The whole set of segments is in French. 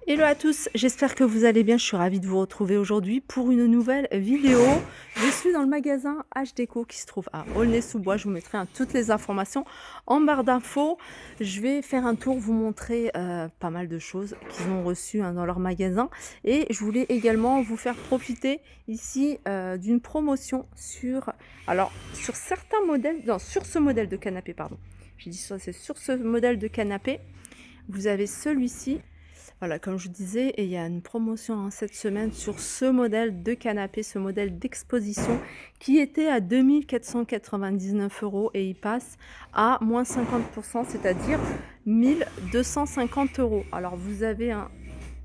Hello à tous, j'espère que vous allez bien. Je suis ravie de vous retrouver aujourd'hui pour une nouvelle vidéo. Je suis dans le magasin H-Déco qui se trouve à Aulnay-sous-Bois. Je vous mettrai toutes les informations en barre d'infos. Je vais faire un tour, vous montrer pas mal de choses qu'ils ont reçues dans leur magasin. Et je voulais également vous faire profiter ici d'une promotion sur certains modèles, non, sur ce modèle de canapé, pardon. J'ai dit ça, c'est sur ce modèle de canapé. Vous avez celui-ci. Voilà, comme je vous disais, et il y a une promotion cette semaine sur ce modèle de canapé, ce modèle d'exposition qui était à 2499 € et il passe à moins 50%, c'est-à-dire 1250 €. Alors vous avez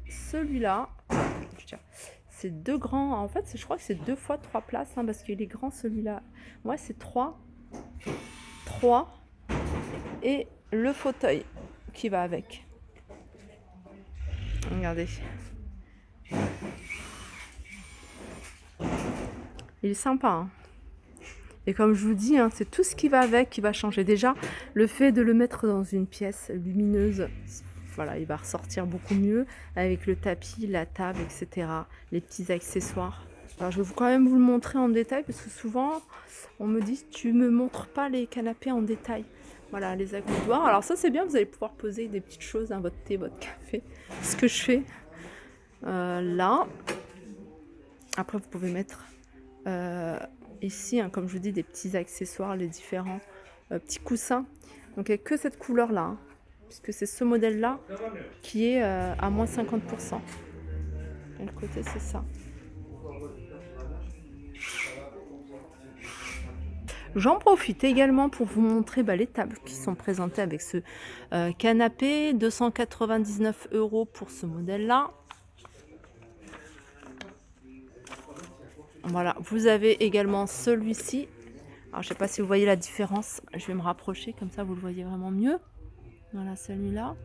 celui-là, c'est deux grands, en fait je crois que c'est 2 fois 3 places parce qu'il est grand celui-là. Moi c'est 3 et le fauteuil qui va avec. Regardez. Il est sympa. Et comme je vous dis, c'est tout ce qui va avec qui va changer. Déjà, le fait de le mettre dans une pièce lumineuse, voilà, il va ressortir beaucoup mieux avec le tapis, la table, etc. Les petits accessoires. Alors, je vais quand même vous le montrer en détail parce que souvent, on me dit « tu me montres pas les canapés en détail ». Voilà, les accoudoirs. Alors ça, c'est bien, vous allez pouvoir poser des petites choses, votre thé, votre café. Ce que je fais là. Après, vous pouvez mettre ici, comme je vous dis, des petits accessoires, les différents petits coussins. Donc, il n'y a que cette couleur-là, puisque c'est ce modèle-là qui est à moins 50%. Et le côté, c'est ça. J'en profite également pour vous montrer les tables qui sont présentées avec ce canapé. 299 € pour ce modèle-là. Voilà, vous avez également celui-ci. Alors, je ne sais pas si vous voyez la différence. Je vais me rapprocher, comme ça vous le voyez vraiment mieux. Voilà, celui-là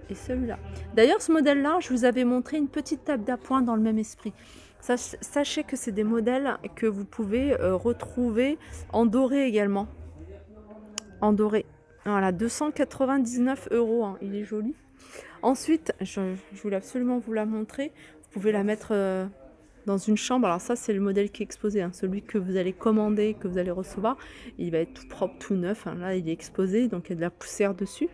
et celui-là. D'ailleurs, ce modèle-là, je vous avais montré une petite table d'appoint dans le même esprit. Sachez que c'est des modèles que vous pouvez retrouver en doré également. En doré. Voilà, 299 €. Il est joli. Ensuite, je voulais absolument vous la montrer. Vous pouvez la mettre dans une chambre. Alors ça, c'est le modèle qui est exposé. Celui que vous allez commander, que vous allez recevoir. Il va être tout propre, tout neuf. Là, il est exposé, donc il y a de la poussière dessus.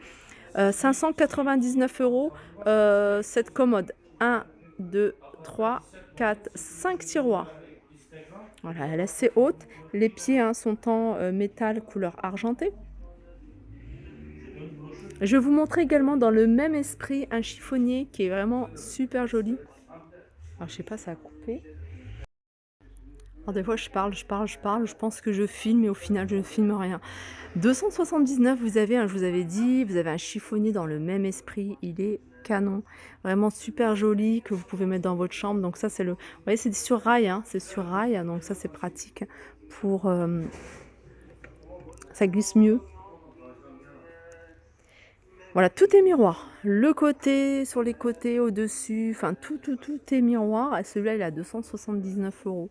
599 €, cette commode. 1, 2, 3, 4, 5 tiroirs. Voilà, elle est assez haute. Les pieds sont en métal couleur argentée. Je vais vous montrer également dans le même esprit un chiffonnier qui est vraiment super joli. Alors je sais pas, ça a coupé. Alors des fois je parle, je pense que je filme et au final je ne filme rien. 279, vous avez, je vous avais dit, vous avez un chiffonnier dans le même esprit, il est canon, vraiment super joli, que vous pouvez mettre dans votre chambre. Donc ça c'est vous voyez, c'est sur rail, c'est sur rail, donc ça c'est pratique pour, ça glisse mieux. Voilà, tout est miroir, le côté, sur les côtés, au-dessus, enfin tout est miroir. Et celui-là il est à 279 €.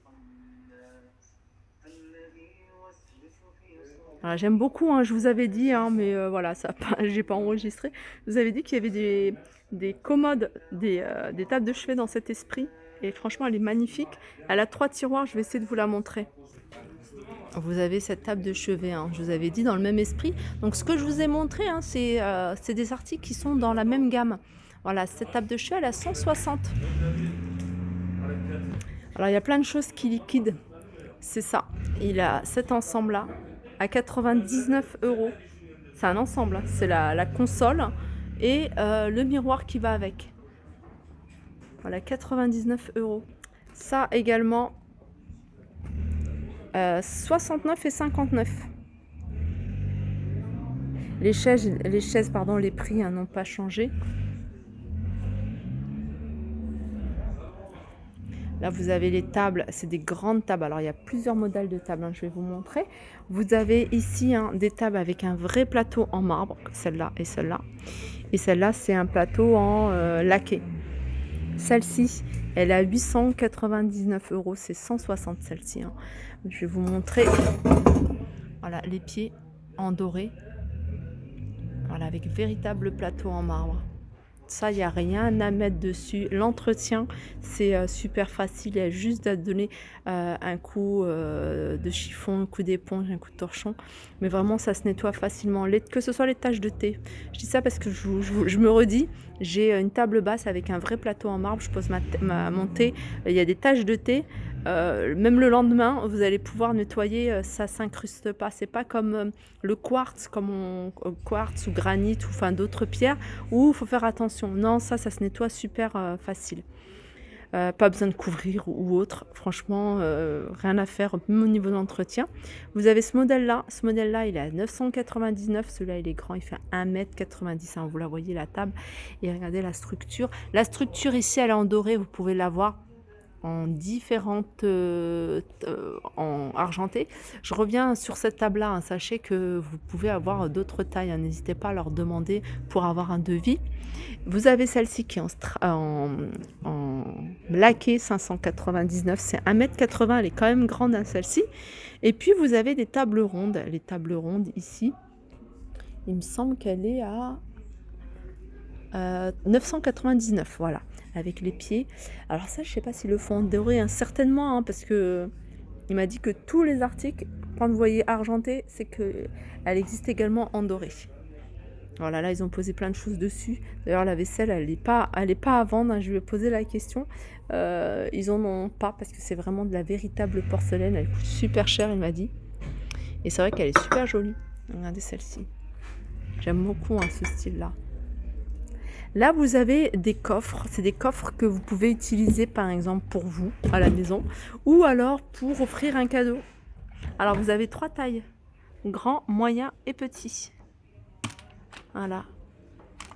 Voilà, j'aime beaucoup, je vous avais dit, mais voilà, ça j'ai pas enregistré. Je vous avais dit qu'il y avait des commodes, des tables de chevet dans cet esprit. Et franchement, elle est magnifique. Elle a 3 tiroirs, je vais essayer de vous la montrer. Vous avez cette table de chevet, je vous avais dit, dans le même esprit. Donc ce que je vous ai montré, c'est des articles qui sont dans la même gamme. Voilà, cette table de chevet, elle a 160. Alors il y a plein de choses qui liquident. C'est ça. Il a cet ensemble-là à 99 €. C'est un ensemble, c'est la console et le miroir qui va avec. Voilà, 99 €. Ça également, 69 et 59. Les chaises, pardon, les prix n'ont pas changé. Là, vous avez les tables, c'est des grandes tables. Alors, il y a plusieurs modèles de tables, je vais vous montrer. Vous avez ici des tables avec un vrai plateau en marbre, celle-là et celle-là. Et celle-là, c'est un plateau en laqué. Celle-ci, elle est à 899 €, c'est 160 celle-ci. Je vais vous montrer. Voilà, les pieds en doré. Voilà, avec véritable plateau en marbre. Ça, il y a rien à mettre dessus. L'entretien, c'est super facile. Il y a juste à donner, un coup, de chiffon, un coup d'éponge, un coup de torchon. Mais vraiment, ça se nettoie facilement. Les que ce soit les taches de thé. Je dis ça parce que je me redis, j'ai, une table basse avec un vrai plateau en marbre. Je pose mon thé, il y a des taches de thé, même le lendemain, vous allez pouvoir nettoyer, ça s'incruste pas. C'est pas comme, le quartz, quartz ou granit ou enfin d'autres pierres où il faut faire attention. Non, ça se nettoie super, facile. Pas besoin de couvrir ou autre. Franchement, rien à faire, même au niveau de l'entretien. Vous avez ce modèle-là. Ce modèle-là, il est à 999. Celui-là, il est grand, il fait 1,90 m, hein. Vous la voyez, la table. Et regardez la structure. La structure ici, elle est en doré. Vous pouvez la voir en différentes, en argenté. Je reviens sur cette table-là, hein. Sachez que vous pouvez avoir d'autres tailles, hein. N'hésitez pas à leur demander pour avoir un devis. Vous avez celle-ci qui est en laqué 599, c'est 1,80 m, elle est quand même grande, hein, celle-ci. Et puis vous avez des tables rondes. Les tables rondes ici, il me semble qu'elle est à 999, voilà, avec les pieds. Alors ça, je sais pas s'ils le font en doré, hein, certainement, hein, parce que il m'a dit que tous les articles, quand vous voyez argenté, c'est que elle existe également en doré. Voilà, là, ils ont posé plein de choses dessus. D'ailleurs, la vaisselle, elle est pas à vendre, hein. Je lui ai posé la question. Ils en ont pas parce que c'est vraiment de la véritable porcelaine. Elle coûte super cher, il m'a dit. Et c'est vrai qu'elle est super jolie. Regardez celle-ci. J'aime beaucoup, hein, ce style-là. Là, vous avez des coffres. C'est des coffres que vous pouvez utiliser, par exemple, pour vous, à la maison, ou alors pour offrir un cadeau. Alors, vous avez 3 tailles. Grand, moyen et petit. Voilà.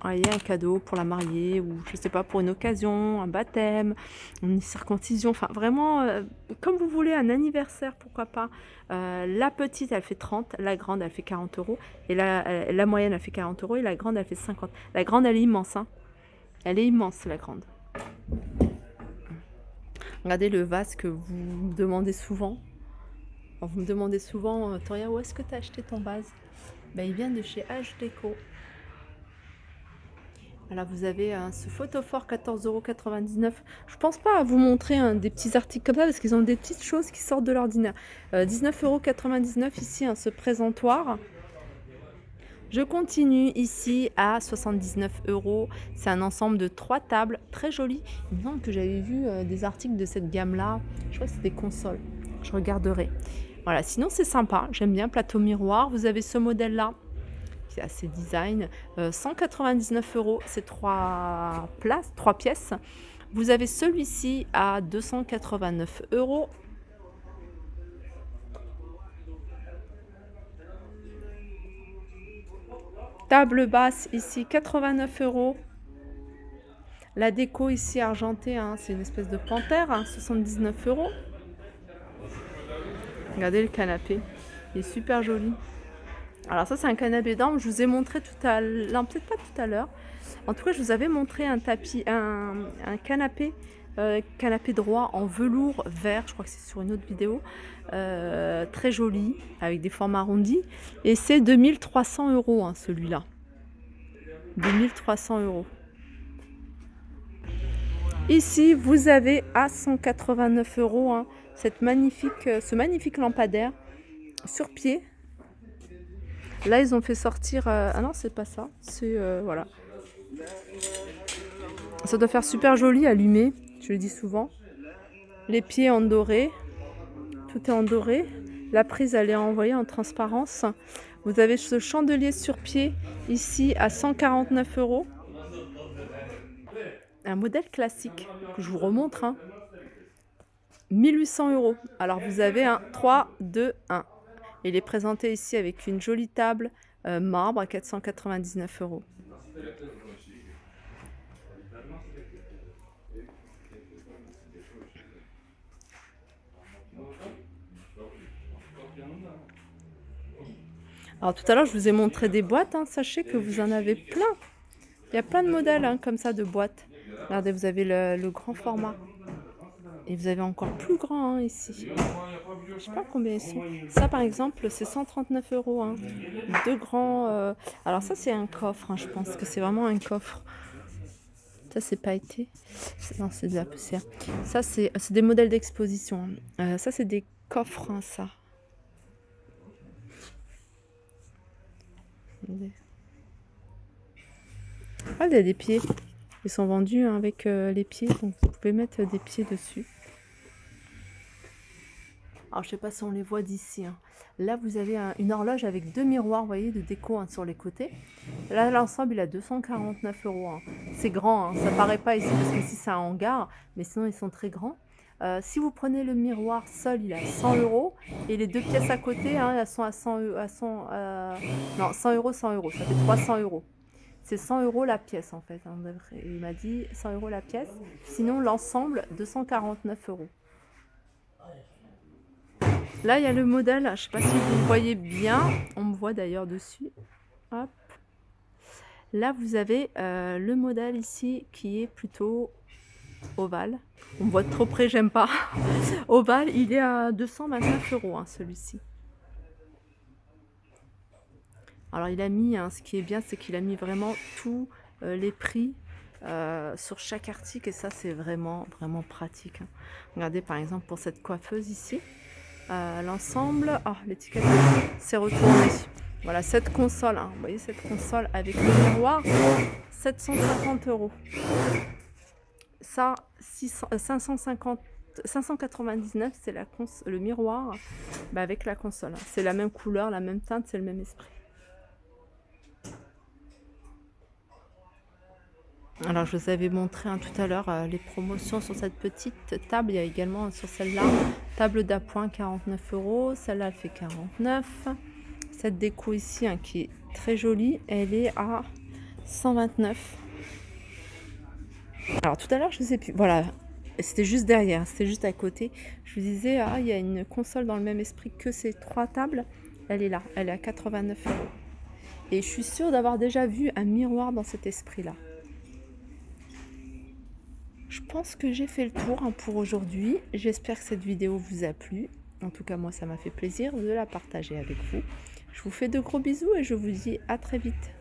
Voyez, un cadeau pour la mariée ou je sais pas, pour une occasion, un baptême, une circoncision, enfin vraiment, comme vous voulez, un anniversaire, pourquoi pas. La petite, elle fait 30, la grande, elle fait 40 € et la moyenne, elle fait 40 € et la grande, elle fait 50. La grande, elle est immense, hein. Elle est immense, la grande. Regardez le vase que vous me demandez souvent. Alors, vous me demandez souvent, Toria, où est-ce que tu as acheté ton vase? Ben, il vient de chez H Déco. Voilà, vous avez ce photophore 14,99 €. Je pense pas à vous montrer des petits articles comme ça parce qu'ils ont des petites choses qui sortent de l'ordinaire. 19,99 € ici, ce présentoir. Je continue ici à 79 €. C'est un ensemble de 3 tables, très joli. Il me semble que j'avais vu des articles de cette gamme-là. Je crois que c'est des consoles. Je regarderai. Voilà, sinon c'est sympa. J'aime bien, plateau miroir. Vous avez ce modèle-là qui est assez design. 199 €, c'est 3 pièces. Vous avez celui-ci à 289 €. Table basse ici, 89 €. La déco ici argentée, hein, c'est une espèce de panthère, hein, 79 €. Regardez le canapé, il est super joli. Alors ça, c'est un canapé d'ambre. Je vous ai montré tout à l'heure, peut-être pas tout à l'heure. En tout cas, je vous avais montré un tapis, un canapé, canapé droit en velours vert. Je crois que c'est sur une autre vidéo. Très joli, avec des formes arrondies. Et c'est 2300 €, hein, celui-là. 2300 €. Ici, vous avez à 189 €, hein, ce magnifique lampadaire sur pied. Là, ils ont fait sortir... ah non, c'est pas ça. C'est... voilà. Ça doit faire super joli allumé, je le dis souvent. Les pieds en doré. Tout est en doré. La prise, elle est envoyée en transparence. Vous avez ce chandelier sur pied ici à 149 €. Un modèle classique que je vous remontre, hein. 1800 €. Alors, vous avez un 3, 2, 1. Il est présenté ici avec une jolie table marbre à 499 €. Alors tout à l'heure, je vous ai montré des boîtes, hein. Sachez que vous en avez plein. Il y a plein de modèles, hein, comme ça de boîtes. Regardez, vous avez le grand format. Et vous avez encore plus grand, hein, ici. Je sais pas combien ils sont. Ça, par exemple, c'est 139 €, hein. Deux grands... Alors ça, c'est un coffre, hein, je pense que c'est vraiment un coffre. Ça, c'est pailleté. Non, c'est de la poussière. Ça, c'est des modèles d'exposition. Ça, c'est des coffres, hein, ça. Ah, il y a des pieds. Ils sont vendus hein, avec les pieds, donc vous pouvez mettre des pieds dessus. Alors, je sais pas si on les voit d'ici. Hein. Là, vous avez une horloge avec 2 miroirs, vous voyez, de déco hein, sur les côtés. Là, l'ensemble, il a 249 €. Hein. C'est grand, hein. Ça paraît pas ici parce que ici, c'est un hangar, mais sinon, ils sont très grands. Si vous prenez le miroir seul, il est à 100 € et les deux pièces à côté, hein, elles sont à 100 non, 100 €, 100 €, ça fait 300 €. C'est 100 € la pièce en fait. Hein. Il m'a dit 100 € la pièce. Sinon, l'ensemble, 249 €. Là, il y a le modèle. Je ne sais pas si vous le voyez bien. On me voit d'ailleurs dessus. Hop. Là, vous avez le modèle ici qui est plutôt ovale. On me voit de trop près, j'aime pas. Ovale, il est à 229 € hein, celui-ci. Alors, il a mis, hein, ce qui est bien, c'est qu'il a mis vraiment tous les prix sur chaque article et ça, c'est vraiment, vraiment pratique. Hein. Regardez, par exemple, pour cette coiffeuse ici. L'ensemble, l'étiquette s'est retournée. Voilà, cette console, hein, vous voyez cette console avec le miroir, 750 €. Ça, 599, c'est le miroir avec la console. Hein. C'est la même couleur, la même teinte, c'est le même esprit. Alors, je vous avais montré hein, tout à l'heure les promotions sur cette petite table. Il y a également sur celle-là, table d'appoint 49 €. Celle-là, elle fait 49. Cette déco ici, hein, qui est très jolie, elle est à 129. Alors, tout à l'heure, je ne sais plus. Voilà, c'était juste derrière, c'était juste à côté. Je vous disais, il y a une console dans le même esprit que ces 3 tables. Elle est là, elle est à 89 €. Et je suis sûre d'avoir déjà vu un miroir dans cet esprit-là. Je pense que j'ai fait le tour hein, pour aujourd'hui. J'espère que cette vidéo vous a plu. En tout cas, moi, ça m'a fait plaisir de la partager avec vous. Je vous fais de gros bisous et je vous dis à très vite.